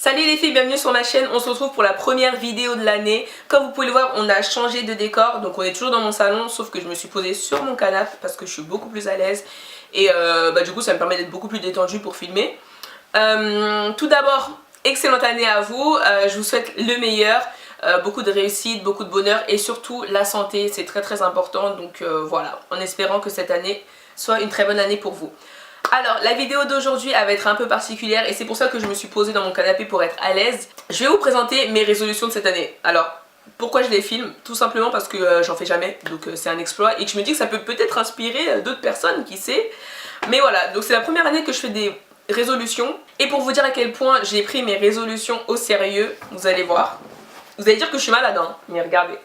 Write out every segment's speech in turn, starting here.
Salut les filles, bienvenue sur ma chaîne. On se retrouve pour la première vidéo de l'année. Comme vous pouvez le voir, on a changé de décor. Donc on est toujours dans mon salon, sauf que je me suis posée sur mon canapé parce que je suis beaucoup plus à l'aise. Et du coup ça me permet d'être beaucoup plus détendue pour filmer. Tout d'abord, excellente année à vous. Je vous souhaite le meilleur. Beaucoup de réussite, beaucoup de bonheur et surtout la santé, c'est très important. Donc voilà, en espérant que cette année soit une très bonne année pour vous. Alors la vidéo d'aujourd'hui elle va être un peu particulière et c'est pour ça que je me suis posée dans mon canapé pour être à l'aise. Je vais vous présenter mes résolutions de cette année. Alors pourquoi je les filme? Tout simplement parce que j'en fais jamais, donc c'est un exploit et que je me dis que ça peut peut-être inspirer d'autres personnes, qui sait. Mais voilà, donc c'est la première année que je fais des résolutions et pour vous dire à quel point j'ai pris mes résolutions au sérieux, vous allez voir. Vous allez dire que je suis malade hein, mais regardez.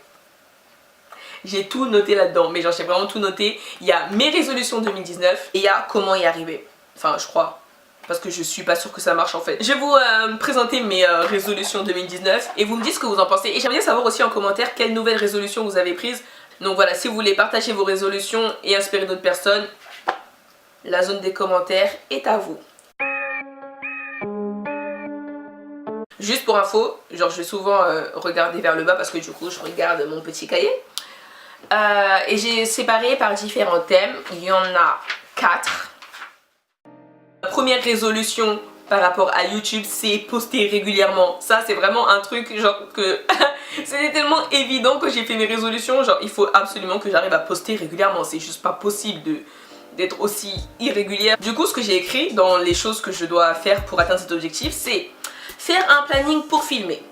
J'ai tout noté là-dedans, mais genre j'ai vraiment tout noté. Il y a mes résolutions 2019 et il y a comment y arriver. Enfin je crois, parce que je suis pas sûre que ça marche en fait. Je vais vous présenter mes résolutions 2019 et vous me dites ce que vous en pensez. Et j'aimerais bien savoir aussi en commentaire quelles nouvelles résolutions vous avez prises. Donc voilà, si vous voulez partager vos résolutions et inspirer d'autres personnes, la zone des commentaires est à vous. Juste pour info, genre je vais souvent regarder vers le bas parce que du coup je regarde mon petit cahier. Et j'ai séparé par différents thèmes, il y en a 4. La première résolution par rapport à YouTube, c'est poster régulièrement. Ça c'est vraiment un truc genre que c'était tellement évident que j'ai fait mes résolutions. Genre il faut absolument que j'arrive à poster régulièrement, c'est juste pas possible d'être aussi irrégulière. Du coup ce que j'ai écrit dans les choses que je dois faire pour atteindre cet objectif, c'est faire un planning pour filmer.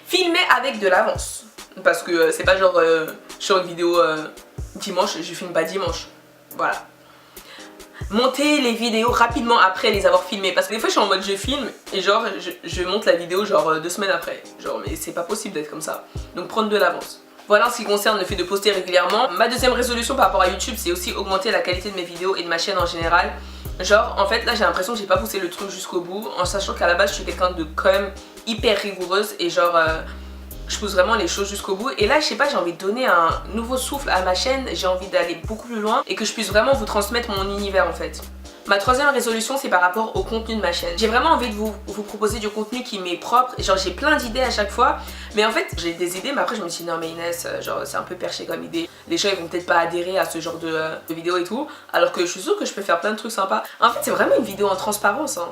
Filmer avec de l'avance. Parce que c'est pas genre sur une vidéo dimanche, je filme pas dimanche. Voilà. Monter les vidéos rapidement après les avoir filmées. Parce que des fois je suis en mode je filme et genre je monte la vidéo genre 2 semaines après. Genre mais c'est pas possible d'être comme ça. Donc prendre de l'avance. Voilà en ce qui concerne le fait de poster régulièrement. Ma deuxième résolution par rapport à YouTube, c'est aussi augmenter la qualité de mes vidéos et de ma chaîne en général. Genre en fait là j'ai l'impression que j'ai pas poussé le truc jusqu'au bout. En sachant qu'à la base je suis quelqu'un de quand même hyper rigoureuse. Et genre je pousse vraiment les choses jusqu'au bout. Et là je sais pas, j'ai envie de donner un nouveau souffle à ma chaîne. J'ai envie d'aller beaucoup plus loin et que je puisse vraiment vous transmettre mon univers en fait. Ma troisième résolution c'est par rapport au contenu de ma chaîne. J'ai vraiment envie de vous proposer du contenu qui m'est propre. Genre j'ai plein d'idées à chaque fois. Mais en fait j'ai des idées mais après je me dis non mais Inès, genre c'est un peu perché comme idée. Les gens ils vont peut-être pas adhérer à ce genre de vidéo et tout. Alors que je suis sûre que je peux faire plein de trucs sympas. En fait c'est vraiment une vidéo en transparence hein.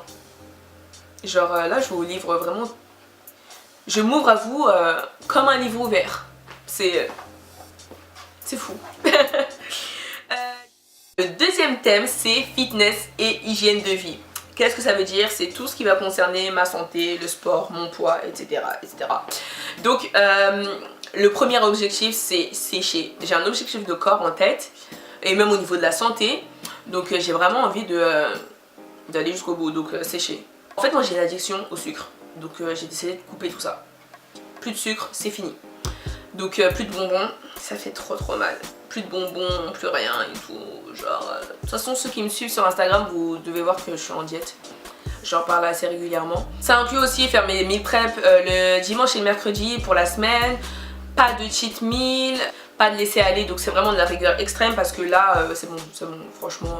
Genre là je vous livre vraiment... Je m'ouvre à vous comme un livre ouvert. C'est fou. Le deuxième thème c'est fitness et hygiène de vie. Qu'est-ce que ça veut dire? C'est tout ce qui va concerner ma santé, le sport, mon poids, etc. Donc le premier objectif c'est sécher. J'ai un objectif de corps en tête et même au niveau de la santé. Donc j'ai vraiment envie d'aller jusqu'au bout, donc sécher. En fait moi j'ai une addiction au sucre. Donc j'ai décidé de couper tout ça. Plus de sucre, c'est fini. Donc plus de bonbons, ça fait trop mal. Plus de bonbons, plus rien et tout. Genre, de toute façon ceux qui me suivent sur Instagram, vous devez voir que je suis en diète. J'en parle assez régulièrement. Ça inclut aussi faire mes meal prep le dimanche et le mercredi pour la semaine. Pas de cheat meal, pas de laisser aller. Donc c'est vraiment de la rigueur extrême parce que là, c'est bon, franchement...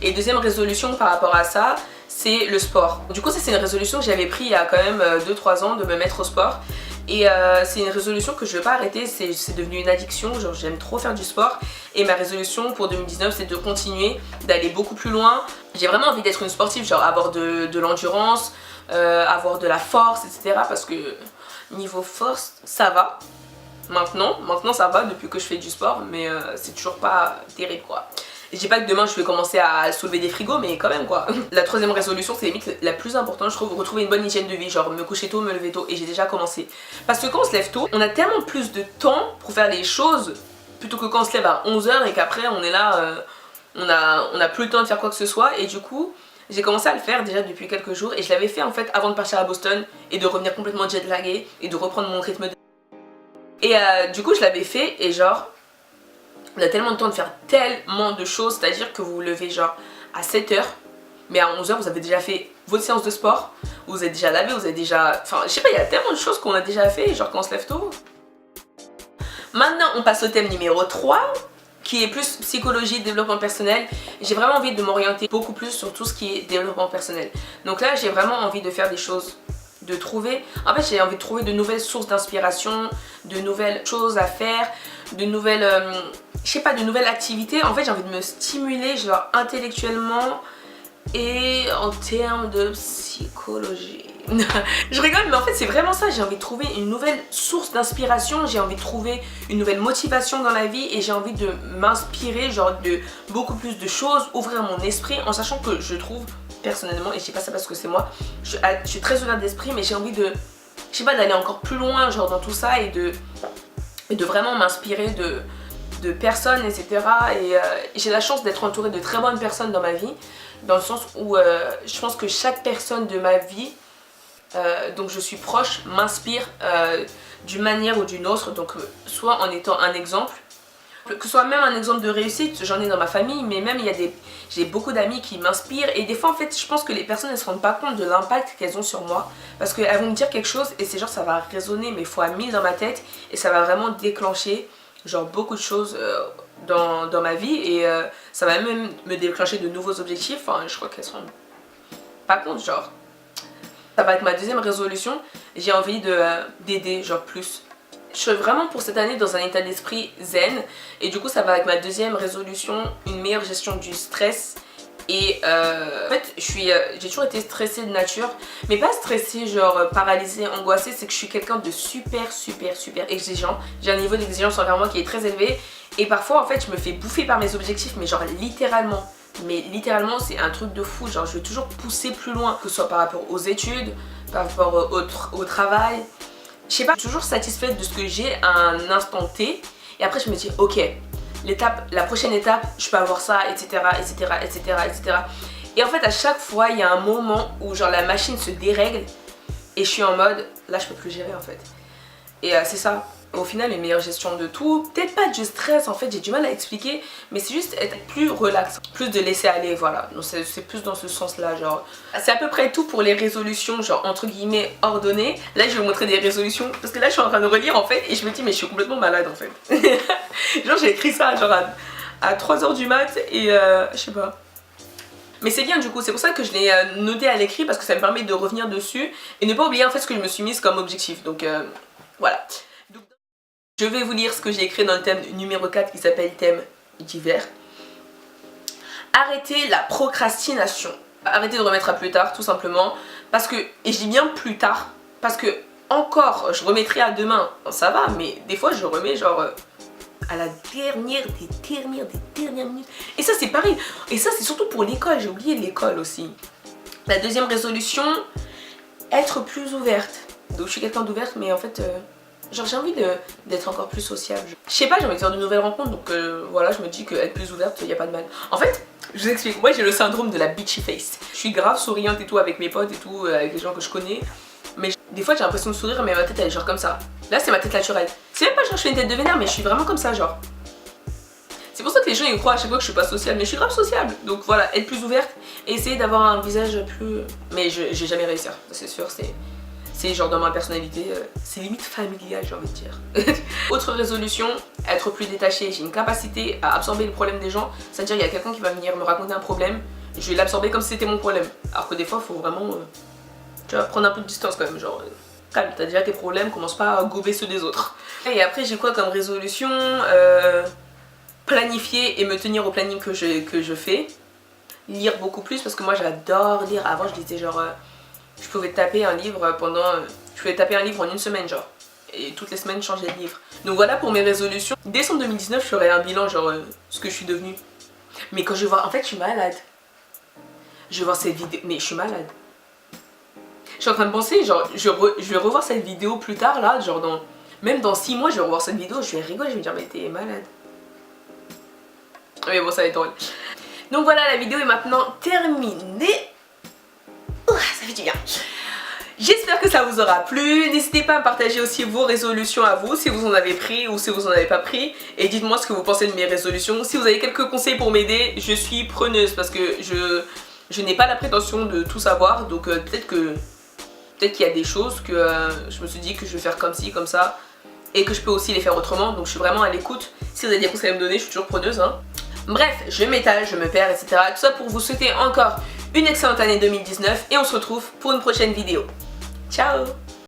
Et deuxième résolution par rapport à ça, c'est le sport. Du coup ça c'est une résolution que j'avais pris il y a quand même 2-3 ans de me mettre au sport. Et c'est une résolution que je vais pas arrêter, c'est devenu une addiction, genre j'aime trop faire du sport. Et ma résolution pour 2019 c'est de continuer, d'aller beaucoup plus loin. J'ai vraiment envie d'être une sportive, genre avoir de l'endurance, avoir de la force, etc. Parce que niveau force ça va. Maintenant ça va depuis que je fais du sport, mais c'est toujours pas terrible quoi. Je dis pas que demain je vais commencer à soulever des frigos, mais quand même quoi. La troisième résolution c'est limite la plus importante je trouve, retrouver une bonne hygiène de vie, genre me coucher tôt, me lever tôt, et j'ai déjà commencé. Parce que quand on se lève tôt, on a tellement plus de temps pour faire les choses, plutôt que quand on se lève à 11 h et qu'après on est là, on a plus le temps de faire quoi que ce soit, et du coup j'ai commencé à le faire déjà depuis quelques jours, et je l'avais fait en fait avant de partir à Boston, et de revenir complètement jetlaguée, et de reprendre mon rythme de... Et du coup je l'avais fait, et genre... On a tellement de temps de faire tellement de choses, c'est-à-dire que vous vous levez genre à 7 h, mais à 11 h vous avez déjà fait votre séance de sport, vous êtes déjà lavé, vous avez déjà... Enfin je sais pas, il y a tellement de choses qu'on a déjà fait, genre quand on se lève tôt. Maintenant on passe au thème numéro 3, qui est plus psychologie, développement personnel. J'ai vraiment envie de m'orienter beaucoup plus sur tout ce qui est développement personnel. Donc là j'ai vraiment envie de faire des choses, de trouver, en fait j'ai envie de trouver de nouvelles sources d'inspiration, de nouvelles choses à faire, de nouvelles, je sais pas, de nouvelles activités. En fait j'ai envie de me stimuler genre intellectuellement et en termes de psychologie. Je rigole mais en fait c'est vraiment ça, j'ai envie de trouver une nouvelle source d'inspiration, j'ai envie de trouver une nouvelle motivation dans la vie et j'ai envie de m'inspirer genre de beaucoup plus de choses, ouvrir mon esprit en sachant que je trouve personnellement, et je sais pas ça parce que c'est moi, je suis très ouverte d'esprit mais j'ai envie de, je sais pas, d'aller encore plus loin genre dans tout ça et de vraiment m'inspirer de personnes etc. Et j'ai la chance d'être entourée de très bonnes personnes dans ma vie, dans le sens où je pense que chaque personne de ma vie donc je suis proche, m'inspire d'une manière ou d'une autre, donc soit en étant un exemple, que ce soit même un exemple de réussite, j'en ai dans ma famille, mais même j'ai beaucoup d'amis qui m'inspirent et des fois en fait je pense que les personnes ne se rendent pas compte de l'impact qu'elles ont sur moi, parce qu'elles vont me dire quelque chose et c'est genre ça va résonner mais fois 1000 dans ma tête et ça va vraiment déclencher genre beaucoup de choses dans ma vie et ça va même me déclencher de nouveaux objectifs, enfin je crois qu'elles se rendent pas compte genre. Ça va être ma deuxième résolution, j'ai envie d'aider genre plus. Je suis vraiment pour cette année dans un état d'esprit zen et du coup ça va être ma deuxième résolution, une meilleure gestion du stress. Et en fait j'ai toujours été stressée de nature, mais pas stressée genre paralysée, angoissée, c'est que je suis quelqu'un de super exigeant. J'ai un niveau d'exigence envers moi qui est très élevé et parfois en fait je me fais bouffer par mes objectifs mais genre littéralement. Mais littéralement c'est un truc de fou, genre je veux toujours pousser plus loin, que ce soit par rapport aux études, par rapport au travail. Je sais pas, toujours satisfaite de ce que j'ai à un instant T et après je me dis ok, la prochaine étape je peux avoir ça etc etc. Et en fait à chaque fois il y a un moment où genre la machine se dérègle et je suis en mode là je peux plus gérer en fait. Et c'est ça. Au final, une meilleure gestion de tout, peut-être pas du stress en fait, j'ai du mal à expliquer, mais c'est juste être plus relax, plus de laisser aller, voilà. Donc c'est plus dans ce sens là, genre. C'est à peu près tout pour les résolutions, genre entre guillemets ordonnées. Là je vais vous montrer des résolutions, parce que là je suis en train de relire en fait, et je me dis mais je suis complètement malade en fait. Genre j'ai écrit ça genre à 3h du mat, et je sais pas. Mais c'est bien du coup, c'est pour ça que je l'ai noté à l'écrit, parce que ça me permet de revenir dessus, et ne pas oublier en fait ce que je me suis mise comme objectif, donc voilà. Je vais vous lire ce que j'ai écrit dans le thème numéro 4 qui s'appelle thème d'hiver. Arrêtez la procrastination. Arrêtez de remettre à plus tard tout simplement. Parce que, et je dis bien plus tard, parce que encore je remettrai à demain, ça va, mais des fois je remets genre à la dernière minute. Et ça c'est pareil, et ça c'est surtout pour l'école, j'ai oublié l'école aussi. La deuxième résolution, être plus ouverte. Donc je suis quelqu'un d'ouverte mais en fait... genre j'ai envie d'être encore plus sociable. Je sais pas, j'ai envie de faire de nouvelles rencontres, donc voilà, je me dis qu'être plus ouverte, il n'y a pas de mal. En fait, je vous explique, moi j'ai le syndrome de la bitchy face. Je suis grave souriante et tout avec mes potes et tout, avec les gens que je connais. Mais des fois j'ai l'impression de sourire mais ma tête elle est genre comme ça. Là c'est ma tête naturelle. C'est même pas genre je fais une tête de vénère mais je suis vraiment comme ça genre. C'est pour ça que les gens ils croient à chaque fois que je suis pas sociable, mais je suis grave sociable. Donc voilà, être plus ouverte et essayer d'avoir un visage plus... Mais je vais jamais réussir, c'est sûr, c'est genre dans ma personnalité, c'est limite familial j'ai envie de dire. Autre résolution, être plus détachée. J'ai une capacité à absorber le problème des gens. C'est-à-dire il y a quelqu'un qui va venir me raconter un problème, je vais l'absorber comme si c'était mon problème. Alors que des fois il faut vraiment tu vois, prendre un peu de distance quand même, genre calme, t'as déjà tes problèmes, commence pas à gober ceux des autres. Et après j'ai quoi comme résolution, planifier et me tenir au planning que je fais. Lire beaucoup plus parce que moi j'adore lire. Avant je lisais genre... je pouvais taper un livre je pouvais taper un livre en une semaine genre. Et toutes les semaines changer de livre. Donc voilà pour mes résolutions. Décembre 2019 je ferai un bilan genre ce que je suis devenue. Mais quand je vais voir, en fait je suis malade. Je vais voir cette vidéo, mais je suis malade. Je suis en train de penser genre je vais revoir cette vidéo plus tard là, genre même dans 6 mois je vais revoir cette vidéo, je vais rigoler, je vais me dire mais t'es malade. Mais bon ça va être drôle. Donc voilà, la vidéo est maintenant terminée. Ouh, ça fait du bien. J'espère que ça vous aura plu. N'hésitez pas à partager aussi vos résolutions à vous, si vous en avez pris ou si vous en avez pas pris. Et dites-moi ce que vous pensez de mes résolutions. Si vous avez quelques conseils pour m'aider, je suis preneuse parce que je n'ai pas la prétention de tout savoir. Donc peut-être qu'il y a des choses que je me suis dit que je vais faire comme ci, comme ça. Et que je peux aussi les faire autrement. Donc je suis vraiment à l'écoute. Si vous avez des conseils à me donner, je suis toujours preneuse. Hein. Bref, je m'étale, je me perds, etc. Tout ça pour vous souhaiter encore une excellente année 2019 et on se retrouve pour une prochaine vidéo. Ciao!